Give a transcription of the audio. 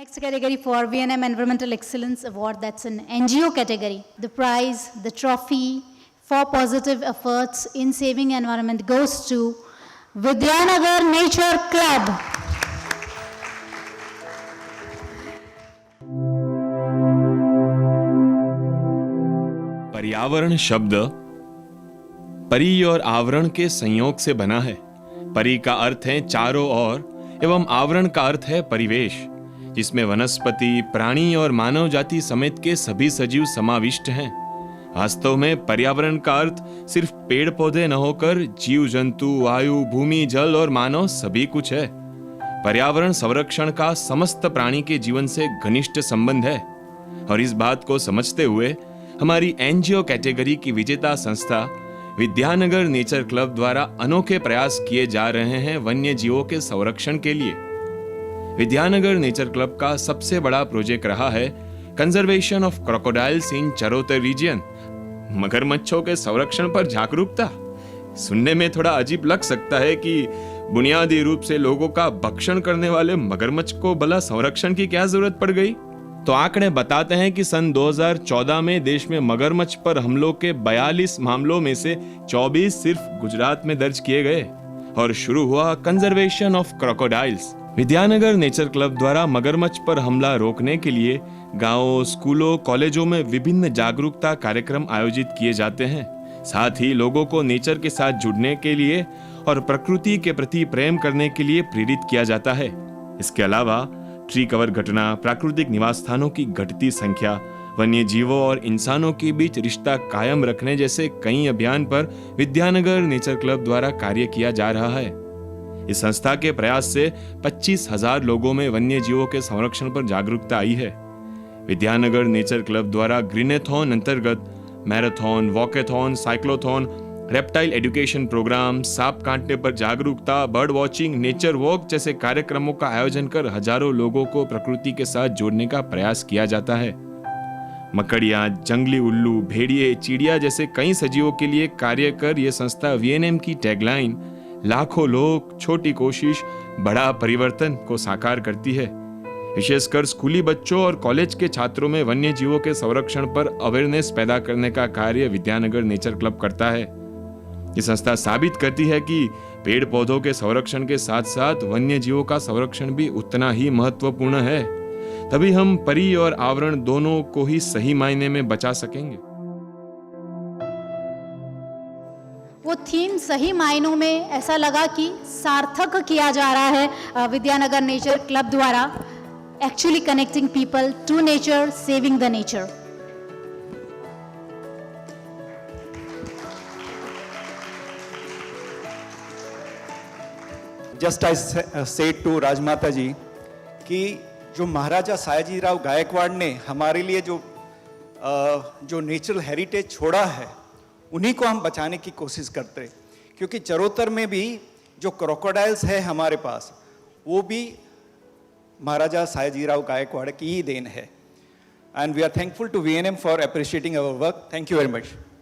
Next category for VNM Environmental Excellence Award, that's an NGO category. The prize, the trophy for positive efforts in saving environment goes to Vidyanagar Nature Club. पर्यावरण शब्द परि और आवरण के संयोग से बना है। परि का अर्थ है चारों ओर एवं आवरण का अर्थ है परिवेश, जिसमें वनस्पति, प्राणी और मानव जाति समेत के सभी सजीव समाविष्ट हैं। वास्तव में पर्यावरण का अर्थ सिर्फ पेड़ पौधे न होकर जीव जंतु, वायु, भूमि, जल और मानव सभी कुछ है। पर्यावरण संरक्षण का समस्त प्राणी के जीवन से घनिष्ठ संबंध है और इस बात को समझते हुए हमारी एनजीओ कैटेगरी की विजेता संस्था विद्यानगर नेचर क्लब द्वारा अनोखे प्रयास किए जा रहे हैं वन्य जीवों के संरक्षण के लिए। विद्यानगर नेचर क्लब का सबसे बड़ा प्रोजेक्ट रहा है conservation of crocodiles in Charotar region, मगरमच्छों के संरक्षण पर जागरूकता। सुनने में थोड़ा अजीब लग सकता है कि बुनियादी रूप से लोगों का भक्षण करने वाले मगरमच्छ को भला संरक्षण की क्या जरूरत पड़ गई। तो आंकड़े बताते हैं कि सन 2014 में देश में मगरमच्छ पर हमलों के 42 मामलों में से 24 सिर्फ गुजरात में दर्ज किए गए और शुरू हुआ conservation of crocodiles. Vidyanagar nature club द्वारा मगरमच्छ पर हमला रोकने के लिए गांवों, स्कूलों, कॉलेजों में विभिन्न जागरूकता कार्यक्रम आयोजित किए जाते हैं। साथ ही लोगों को नेचर के साथ जुड़ने के लिए और प्रकृति के प्रति प्रेम करने के लिए प्रेरित किया जाता है। इसके अलावा ट्री कवर घटना, प्राकृतिक निवास स्थानों की घटती संख्या, वन्य जीवों और इंसानों के बीच रिश्ता कायम रखने जैसे कई अभियान पर विद्यानगर नेचर क्लब द्वारा कार्य किया जा रहा है। इस संस्था के प्रयास से 25,000 लोगों में वन्य जीवों के संरक्षण पर जागरूकता आई है। विद्यानगर नेचर क्लब द्वारा ग्रीनेथॉन अंतर्गत marathon, walkathon, cyclothon, reptile education program, सांप काटने पर जागरूकता, बर्ड वॉचिंग, नेचर वॉक जैसे कार्यक्रमों का आयोजन कर हजारों लोगों को प्रकृति के साथ जोड़ने का प्रयास किया जाता है। मकड़ियां, जंगली उल्लू, भेड़िए, चिड़िया जैसे कई सजीवों के लिए कार्य कर यह संस्था वीएनएम की टैगलाइन लाखों लोग, छोटी कोशिश, बड़ा परिवर्तन को साकार करती है। विशेषकर स्कूली बच्चों और कॉलेज के छात्रों में वन्य जीवों के संरक्षण पर अवेयरनेस पैदा करने का कार्य विद्यानगर नेचर क्लब करता है। ये संस्था साबित करती है कि पेड़ पौधों के संरक्षण के साथ साथ वन्य जीवों का संरक्षण भी उतना ही महत्वपूर्ण है। तभी हम परि और आवरण दोनों को ही सही मायने में बचा सकेंगे। वो थीम सही मायनों में ऐसा लगा कि सार्थक किया जा रहा है विद्यानगर नेचर क्लब द्वारा, actually connecting people to nature, saving the nature. Just I said to Rajmata ji कि जो महाराजा सयाजीराव गायकवाड़ ने हमारे लिए जो नेचुरल हेरिटेज छोड़ा है, उन्हीं को हम बचाने की कोशिश करते हैं। क्योंकि चरोतर में भी जो क्रोकोडाइल्स है हमारे पास, वो भी महाराजा सयाजीराव गायकवाड़ की ही देन है। And we are thankful to VNM for appreciating our work. Thank you very much.